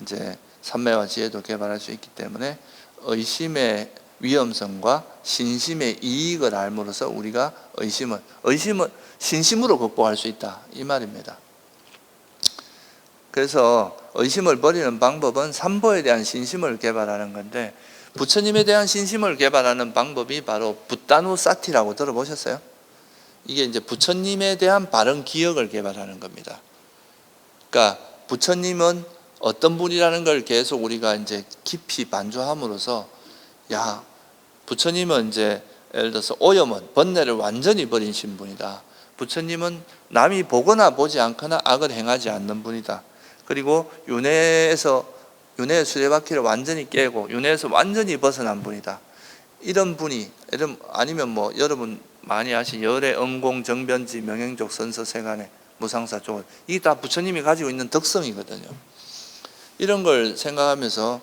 이제 삼매와 지혜도 개발할 수 있기 때문에 의심의 위험성과 신심의 이익을 알므로써 우리가 의심은 신심으로 극복할 수 있다, 이 말입니다. 그래서 의심을 버리는 방법은 삼보에 대한 신심을 개발하는 건데, 부처님에 대한 신심을 개발하는 방법이 바로 붓다누사티라고 들어보셨어요? 이게 이제 부처님에 대한 바른 기억을 개발하는 겁니다. 그러니까 부처님은 어떤 분이라는 걸 계속 우리가 이제 깊이 반조함으로써, 부처님은 이제 예를 들어서 오염은 번뇌를 완전히 버리신 분이다. 부처님은 남이 보거나 보지 않거나 악을 행하지 않는 분이다. 그리고 윤회의 수레바퀴를 완전히 깨고 윤회에서 완전히 벗어난 분이다. 이런 분이, 아니면 여러분 많이 아신 열의 응공 정변지 명행족 선서 세간의 무상사 쪽, 이게 다 부처님이 가지고 있는 덕성이거든요. 이런 걸 생각하면서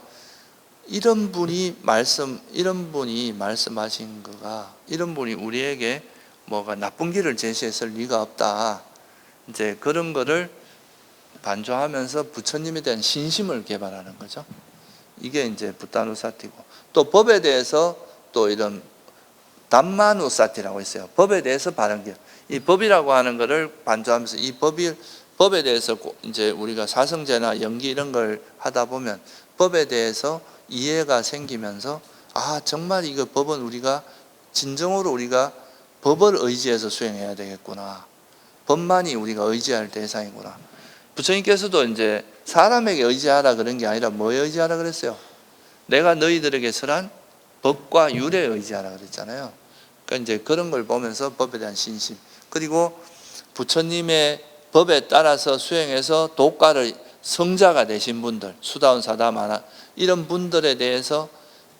이런 분이 말씀하신 거가, 이런 분이 우리에게 뭐가 나쁜 길을 제시했을 리가 없다. 이제 그런 거를 반조하면서 부처님에 대한 신심을 개발하는 거죠. 이게 이제 붓다누사티고, 또 법에 대해서 또 이런 담마누사티라고 있어요. 법에 대해서 바른 길. 이 법이라고 하는 거를 반조하면서 이 법에 대해서 이제 우리가 사성제나 연기 이런 걸 하다 보면 법에 대해서 이해가 생기면서, 정말 이거 법은 우리가 진정으로 우리가 법을 의지해서 수행해야 되겠구나. 법만이 우리가 의지할 대상이구나. 부처님께서도 이제 사람에게 의지하라 그런 게 아니라 뭐에 의지하라 그랬어요? 내가 너희들에게 설한 법과 율에 의지하라 그랬잖아요. 그러니까 이제 그런 걸 보면서 법에 대한 신심, 그리고 부처님의 법에 따라서 수행해서 도가를 성자가 되신 분들, 수다운 사다마나 이런 분들에 대해서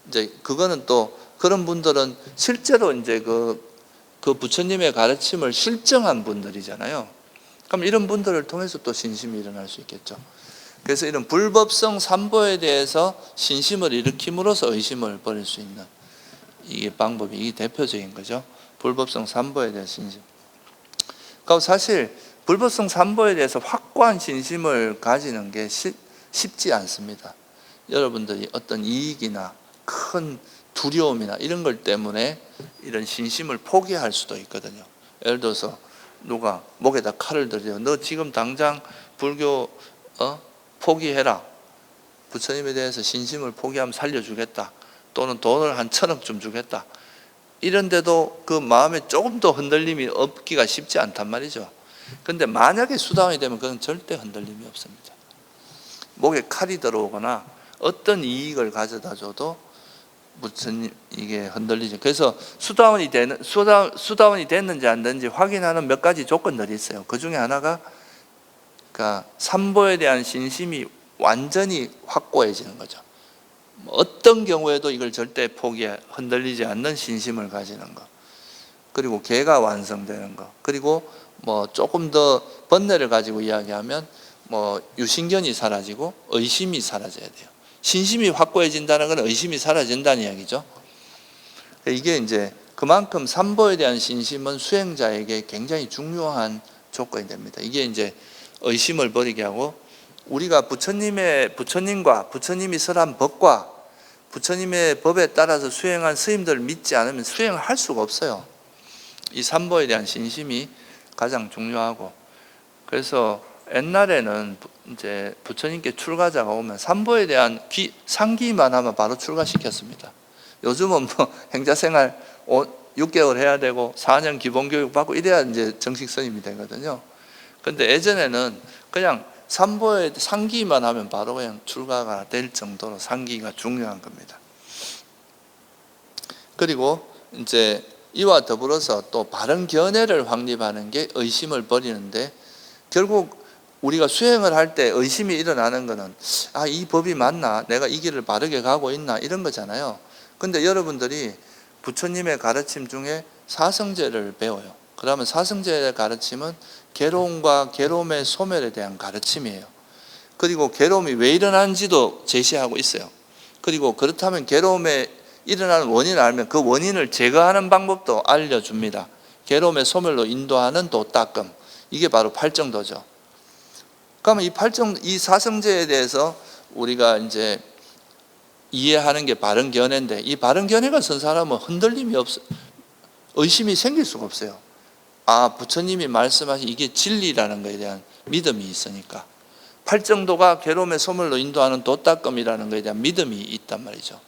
이제 그거는 또 그런 분들은 실제로 이제 그 부처님의 가르침을 실증한 분들이잖아요. 그럼 이런 분들을 통해서 또 신심이 일어날 수 있겠죠. 그래서 이런 불법성 삼보에 대해서 신심을 일으킴으로써 의심을 버릴 수 있는 이게 방법이, 이게 대표적인 거죠. 불법성 삼보에 대한 신심. 그러니까 사실 불법성 삼보에 대해서 확고한 신심을 가지는 게 쉽지 않습니다. 여러분들이 어떤 이익이나 큰 두려움이나 이런 것 때문에 이런 신심을 포기할 수도 있거든요. 예를 들어서 누가 목에다 칼을 들여, 너 지금 당장 불교 포기해라. 부처님에 대해서 신심을 포기하면 살려주겠다. 또는 돈을 한 1,000억 좀 주겠다. 이런데도 그 마음에 조금 더 흔들림이 없기가 쉽지 않단 말이죠. 근데 만약에 수다원이 되면 그건 절대 흔들림이 없습니다. 목에 칼이 들어오거나 어떤 이익을 가져다 줘도 무슨 이게 흔들리죠. 그래서 수다원이 됐는지 안 됐는지 확인하는 몇 가지 조건들이 있어요. 그 중에 하나가 그러니까 삼보에 대한 신심이 완전히 확고해지는 거죠. 어떤 경우에도 이걸 절대 흔들리지 않는 신심을 가지는 것. 그리고 개가 완성되는 것. 그리고 조금 더 번뇌를 가지고 이야기하면 유신견이 사라지고 의심이 사라져야 돼요. 신심이 확고해진다는 건 의심이 사라진다는 이야기죠. 이게 이제 그만큼 삼보에 대한 신심은 수행자에게 굉장히 중요한 조건이 됩니다. 이게 이제 의심을 버리게 하고, 우리가 부처님과 부처님이 설한 법과 부처님의 법에 따라서 수행한 스님들을 믿지 않으면 수행을 할 수가 없어요. 이 삼보에 대한 신심이 가장 중요하고, 그래서 옛날에는 이제 부처님께 출가자가 오면 삼보에 대한 상기만 하면 바로 출가시켰습니다. 요즘은 뭐 행자생활 6개월 해야 되고 4년 기본교육 받고 이래야 이제 정식 스님이 되거든요. 근데 예전에는 그냥 삼보에 상기만 하면 바로 그냥 출가가 될 정도로 상기가 중요한 겁니다. 그리고 이제 이와 더불어서 또 바른 견해를 확립하는 게 의심을 버리는데, 결국 우리가 수행을 할 때 의심이 일어나는 거는 이 법이 맞나? 내가 이 길을 바르게 가고 있나? 이런 거잖아요. 근데 여러분들이 부처님의 가르침 중에 사성제를 배워요. 그러면 사성제의 가르침은 괴로움과 괴로움의 소멸에 대한 가르침이에요. 그리고 괴로움이 왜 일어나는지도 제시하고 있어요. 그리고 그렇다면 괴로움에 일어나는 원인을 알면 그 원인을 제거하는 방법도 알려줍니다. 괴로움의 소멸로 인도하는 도닦음, 이게 바로 팔정도죠. 그러면 이 사성제에 대해서 우리가 이제 이해하는 게 바른 견해인데, 이 바른 견해가 선 사람은 흔들림이 없어, 의심이 생길 수가 없어요. 부처님이 말씀하신 이게 진리라는 것에 대한 믿음이 있으니까. 팔정도가 괴로움의 소멸로 인도하는 도닦음이라는 것에 대한 믿음이 있단 말이죠.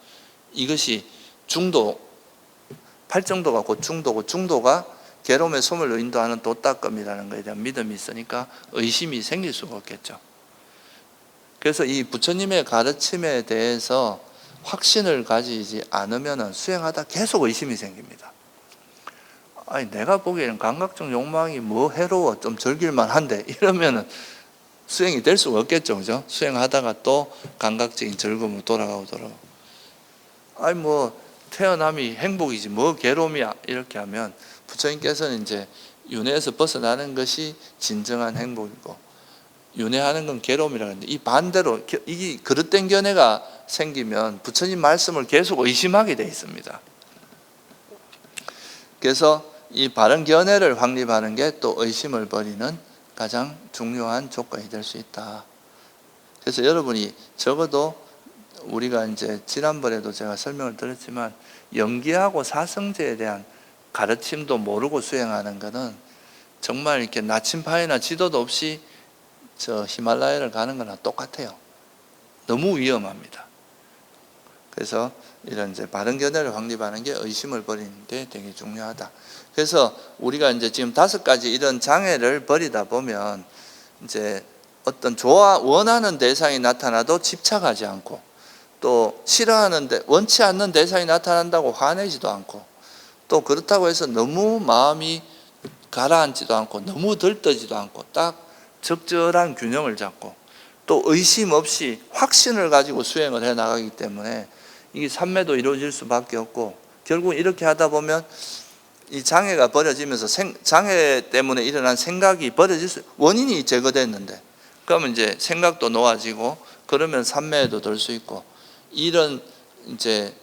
이것이 중도, 팔정도가 곧 중도고, 중도가 괴로움의 소멸로 인도하는 도닦음이라는 것에 대한 믿음이 있으니까 의심이 생길 수가 없겠죠. 그래서 이 부처님의 가르침에 대해서 확신을 가지지 않으면 수행하다 계속 의심이 생깁니다. 내가 보기에는 감각적 욕망이 뭐 해로워, 좀 즐길만 한데, 이러면은 수행이 될 수가 없겠죠. 그죠? 수행하다가 또 감각적인 즐거움으로 돌아가고. 뭐 태어남이 행복이지 뭐 괴로움이야, 이렇게 하면 부처님께서는 이제 윤회에서 벗어나는 것이 진정한 행복이고, 윤회하는 건 괴로움이라고 하는데, 이 반대로 이 그릇된 견해가 생기면 부처님 말씀을 계속 의심하게 돼 있습니다. 그래서 이 바른 견해를 확립하는 게 또 의심을 버리는 가장 중요한 조건이 될 수 있다. 그래서 여러분이 적어도 우리가 이제 지난번에도 제가 설명을 드렸지만, 연기하고 사성제에 대한 가르침도 모르고 수행하는 것은 정말 이렇게 나침반이나 지도도 없이 저 히말라야를 가는 거나 똑같아요. 너무 위험합니다. 그래서 이런 이제 바른 견해를 확립하는 게 의심을 버리는 데 되게 중요하다. 그래서 우리가 이제 지금 5가지 이런 장애를 버리다 보면 이제 어떤 원하는 대상이 나타나도 집착하지 않고, 또 싫어하는데 원치 않는 대상이 나타난다고 화내지도 않고, 또 그렇다고 해서 너무 마음이 가라앉지도 않고 너무 들떠지도 않고 딱 적절한 균형을 잡고, 또 의심 없이 확신을 가지고 수행을 해 나가기 때문에 이게 삼매도 이루어질 수밖에 없고, 결국 이렇게 하다 보면 이 장애가 버려지면서 장애 때문에 일어난 생각이 원인이 제거됐는데, 그러면 이제 생각도 놓아지고, 그러면 삼매에도 들 수 있고, 이런 이제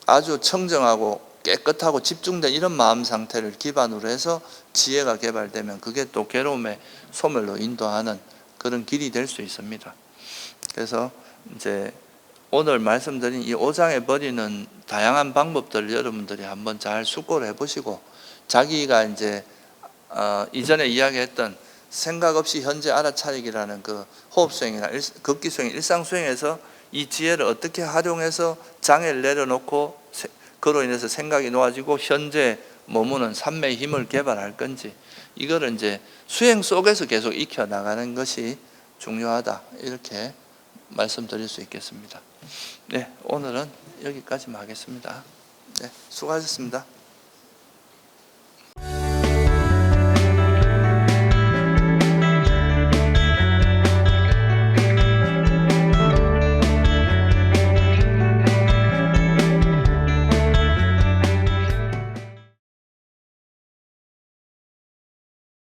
아주 청정하고 깨끗하고 집중된 이런 마음 상태를 기반으로 해서 지혜가 개발되면 그게 또 괴로움의 소멸로 인도하는 그런 길이 될 수 있습니다. 그래서 이제 오늘 말씀드린 이 5장에 버리는 다양한 방법들을 여러분들이 한번 잘 숙고를 해보시고, 자기가 이제 이전에 이야기했던 생각 없이 현재 알아차리기라는 그 호흡수행이나 극기수행, 일상수행에서 이 지혜를 어떻게 활용해서 장애를 내려놓고 그로 인해서 생각이 놓아지고 현재 머무는 삼매의 힘을 개발할 건지, 이거를 이제 수행 속에서 계속 익혀 나가는 것이 중요하다, 이렇게 말씀드릴 수 있겠습니다. 네, 오늘은 여기까지만 하겠습니다. 네, 수고하셨습니다.